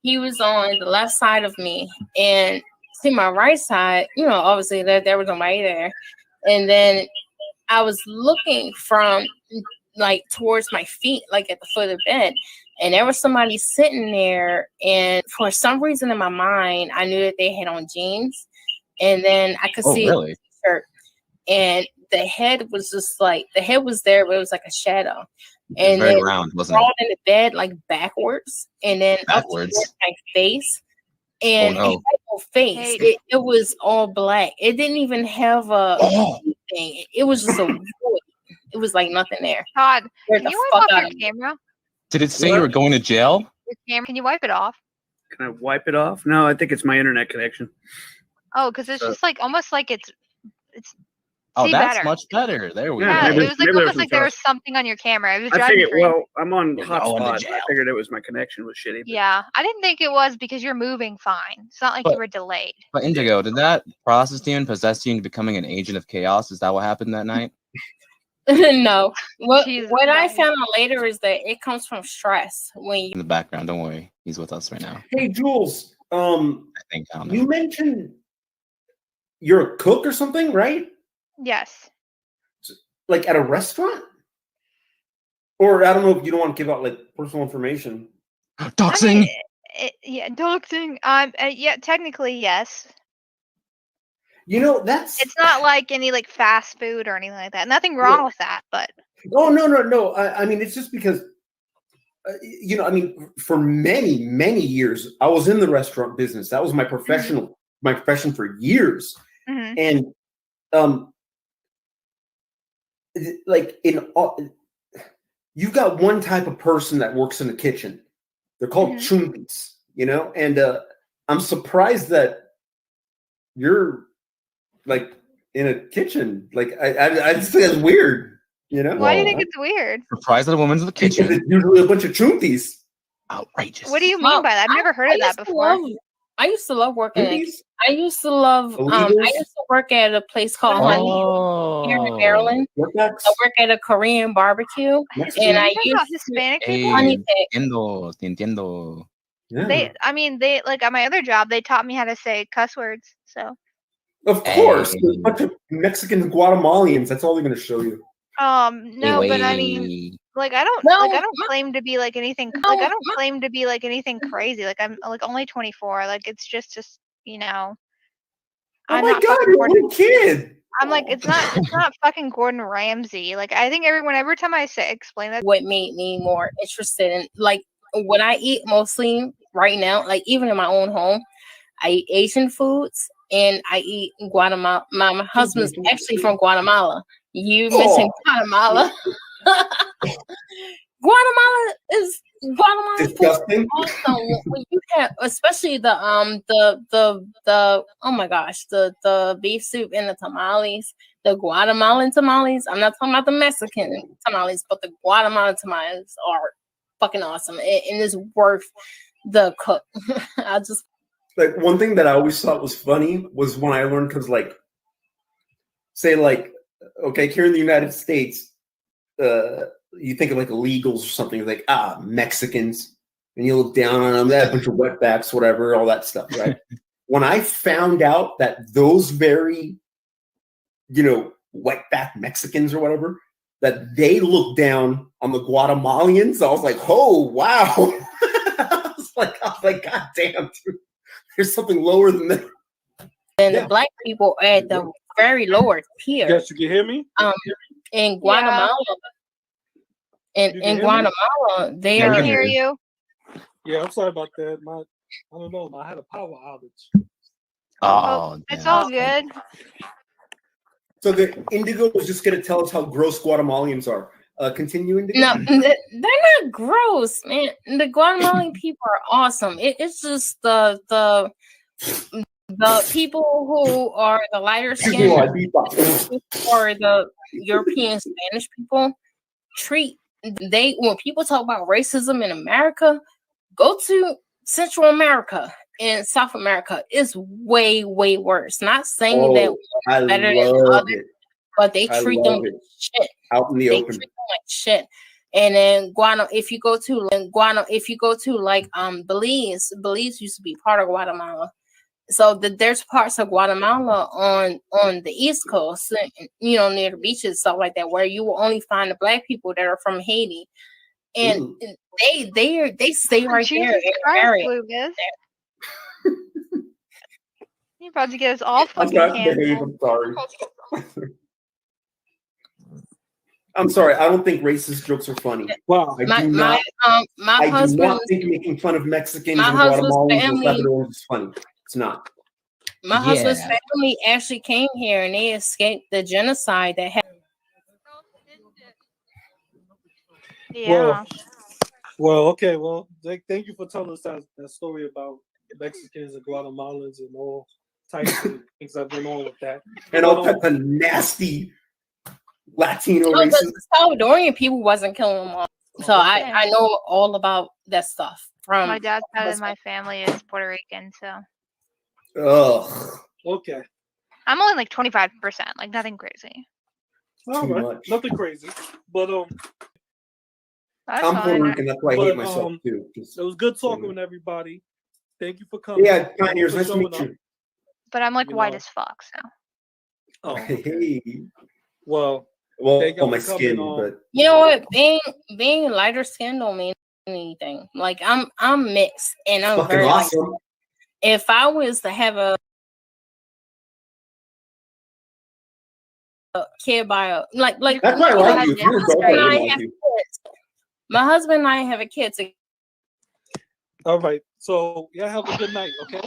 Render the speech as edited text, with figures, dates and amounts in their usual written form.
he was on the left side of me, and to my right side, obviously there was nobody there. And then I was looking from like towards my feet, like at the foot of the bed, and there was somebody sitting there. And for some reason in my mind, I knew that they had on jeans, and then I could see really? a shirt, and the head was just like the head was there, but it was like a shadow. And very then round, wasn't crawled in the bed like backwards, and then backwards up towards my face. And it had no face. It was all black. It didn't even have a thing. It was just a void. It was like nothing there. Todd, can you wipe off your camera? Did it say you were going to jail? Your camera, can you wipe it off? Can I wipe it off? No, I think it's my internet connection. Oh, because it's just like almost like it's. Oh, that's much better. There we go. Yeah, it was like almost like there was something on your camera. It was I figured, well, I'm on hotspot. I figured it was my connection was shitty. Yeah, I didn't think it was because you're moving fine. It's not like you were delayed. But Indigo, did that process demon possess you into becoming an agent of chaos? Is that what happened that night? No. What I found out later is that it comes from stress. When you in the background, don't worry, he's with us right now. Hey, Jules. I don't know. You mentioned you're a cook or something, right? Yes. Like at a restaurant? Or I don't know if you don't want to give out like personal information. Doxing. Yeah, doxing. Yeah, technically yes. It's not like any like fast food or anything like that. Nothing wrong with that, but no. I mean, it's just because for many years I was in the restaurant business. That was my profession for years. Mm-hmm. And you've got one type of person that works in the kitchen. They're called chumbis, and I'm surprised that you're like in a kitchen. Like I just think it's weird, Why do you think it's weird? Surprised that a woman's in the kitchen. Because it's usually a bunch of chumbis. Outrageous. What do you mean by that? I've never heard of that before. I used to love working. I used to work at a place called Honey here in Maryland. I work at a Korean barbecue, and I used Hispanic people. Entiendo. Yeah. They like at my other job, they taught me how to say cuss words. So of course, a bunch of Mexican and Guatemalans. That's all they're going to show you. No, but I mean, like I don't claim to be like anything. Like I don't claim to be like anything crazy. Like I'm like only 24. Like it's just Oh my God, you're a little kid. I'm like it's not fucking Gordon Ramsay. Like I think every time I explain that, what made me more interested in like what I eat mostly right now. Like even in my own home, I eat Asian foods and I eat Guatemala. My husband's actually from Guatemala. You mentioned Guatemala. Guatemala is disgusting. Awesome. When you have, especially the oh my gosh, the beef soup and the tamales, the Guatemalan tamales. I'm not talking about the Mexican tamales, but the Guatemalan tamales are fucking awesome, and it's worth the cook. I just like one thing that I always thought was funny was when I learned because say okay, here in the United States, you think of like illegals or something like Mexicans, and you look down on them, that bunch of wetbacks, whatever, all that stuff, right? When I found out that those very, wetback Mexicans or whatever, that they look down on the Guatemalans, I was like, oh wow! I was like, God damn, dude, there's something lower than that. And the black people at the very lower tier. Yes, you can hear me. In Guatemala, in Guatemala, they I can hear you. Yeah, I'm sorry about that. I don't know. I had a power outage. Oh, it's all good. So the Indigo was just going to tell us how gross Guatemalans are. Continue, Indigo. No, they're not gross, man. The Guatemalan people are awesome. It's just the people who are the lighter skin or the European Spanish people when people talk about racism in America, go to Central America and South America. It's way, way worse. Not saying that one's better than others, but they treat them like shit. Out in the open. Treat them like shit. And then if you go to like Belize used to be part of Guatemala. So there's parts of Guatemala on the East Coast, you know, near the beaches, stuff like that, where you will only find the black people that are from Haiti, and they stay right there in the area. You're about to get us all fucking canceled. I'm sorry. I'm sorry. I don't think racist jokes are funny. Wow. I do not think making fun of Mexicans and Guatemalans is funny. It's not. My husband's family actually came here and they escaped the genocide that happened. Yeah. Well, okay. Well, thank you for telling us that story about Mexicans and Guatemalans and all types of things that went on with that. And all types of nasty Latino races. The Salvadorian people wasn't killing them all. So I know all about that stuff. From my dad's side of my family is Puerto Rican, so. Ugh. Okay. I'm only like 25%, like nothing crazy. All right, nothing crazy, but I'm Puerto Rican. That's why I hate myself too. It was good talking with everybody. Thank you for coming. Yeah, Pioneers, nice to meet you. But I'm like white as fuck, so. Oh, hey. Well, my skin, but you know what? Being lighter skinned don't mean anything. Like I'm mixed, and I'm fucking very awesome. Like, if I was to have a kid by a like that's why I like you. You're adult, I like you. My husband and I have a kid together. All right. So yeah, have a good night, okay?